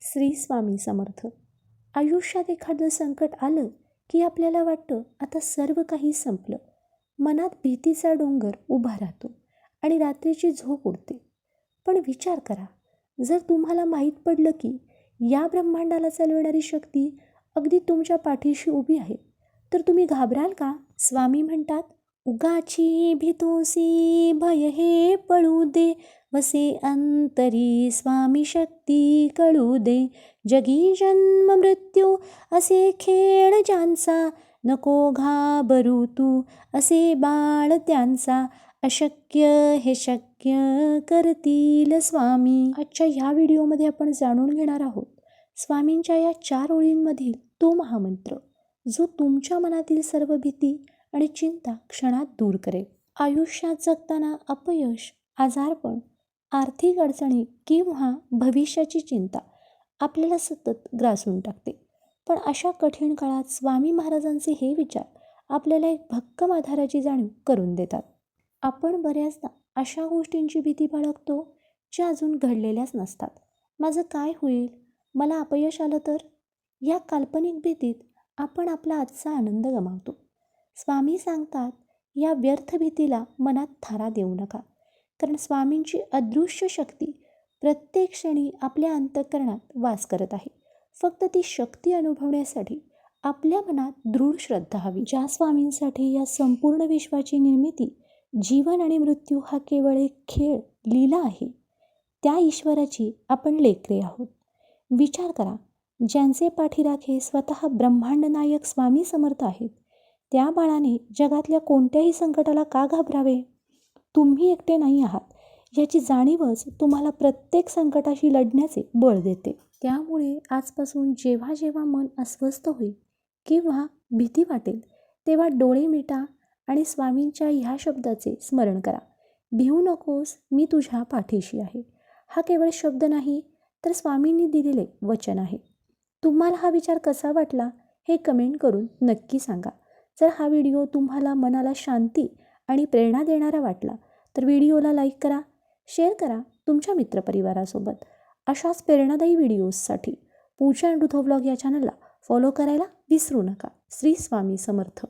श्री स्वामी समर्थ. आयुष्यात एखादं संकट आलं की आपल्याला वाटतं आता सर्व काही संपलं. मनात भीतीचा डोंगर उभा राहतो आणि रात्रीची झोप उडते. पण विचार करा, जर तुम्हाला माहीत पडलं की या ब्रह्मांडाला चालवणारी शक्ती अगदी तुमच्या पाठीशी उभी आहे, तर तुम्ही घाबराल का? स्वामी म्हणतात, उगाची भीतोसी भय हे पळू दे, वसे अंतरी स्वामी शक्ती कळू दे. जगी जन्म मृत्यू असे खेळ ज्यांचा, नको घाबरू तू असे बाळ त्यांचा. अशक्य हे शक्य करतील स्वामी. आजच्या ह्या व्हिडिओमध्ये आपण जाणून घेणार आहोत स्वामींच्या या 4 ओळींमधील तो महामंत्र, जो तुमच्या मनातील सर्व भीती आणि चिंता क्षणात दूर करेल. आयुष्यात जगताना अपयश, आजारपण, आर्थिक अडचणी किंवा भविष्याची चिंता आपल्याला सतत ग्रासून टाकते. पण अशा कठीण काळात स्वामी महाराजांचे हे विचार आपल्याला एक भक्कम आधाराची जाणीव करून देतात. आपण बऱ्याचदा अशा गोष्टींची भीती बाळगतो ज्या अजून घडलेल्याच नसतात. माझं काय होईल? मला अपयश आलं तर? या काल्पनिक भीतीत आपण आपला आजचा आनंद गमावतो. स्वामी सांगतात, या व्यर्थ भीतीला मनात थारा देऊ नका, कारण स्वामींची अदृश्य शक्ती प्रत्येक क्षणी आपल्या अंतःकरणात वास करत आहे. फक्त ती शक्ती अनुभवण्यासाठी आपल्या मनात दृढ श्रद्धा हवी. ज्या स्वामींसाठी या संपूर्ण विश्वाची निर्मिती, जीवन आणि मृत्यू हा केवळ एक खेळ, लीला आहे, त्या ईश्वराची आपण लेकरे आहोत. विचार करा, ज्यांचे पाठीराखे स्वतः ब्रह्मांड नायक स्वामी समर्थ आहेत, त्या बाळाने जगातल्या कोणत्याही संकटाला का घाबरावे? तुम्ही एकटे नाही आहात याची जाणीवच तुम्हाला प्रत्येक संकटाशी लढण्याचे बळ देते. त्यामुळे आजपासून जेव्हा जेव्हा मन अस्वस्थ होईल किंवा भीती वाटेल, तेव्हा डोळे मिटा आणि स्वामींच्या ह्या शब्दाचे स्मरण करा. भिवू नकोस, मी तुझ्या पाठीशी आहे. हा केवळ शब्द नाही, तर स्वामींनी दिलेले वचन आहे. तुम्हाला हा विचार कसा वाटला हे कमेंट करून नक्की सांगा. जर हा व्हिडिओ तुम्हाला मनाला शांती आणि प्रेरणा देणारा वाटला तर व्हिडिओला लाईक करा, शेअर करा तुमच्या मित्रपरिवारासोबत. अशाच प्रेरणादायी व्हिडिओजसाठी पूजा अँड ऋतू व्लॉग या चॅनलला फॉलो करायला विसरू नका. श्री स्वामी समर्थ.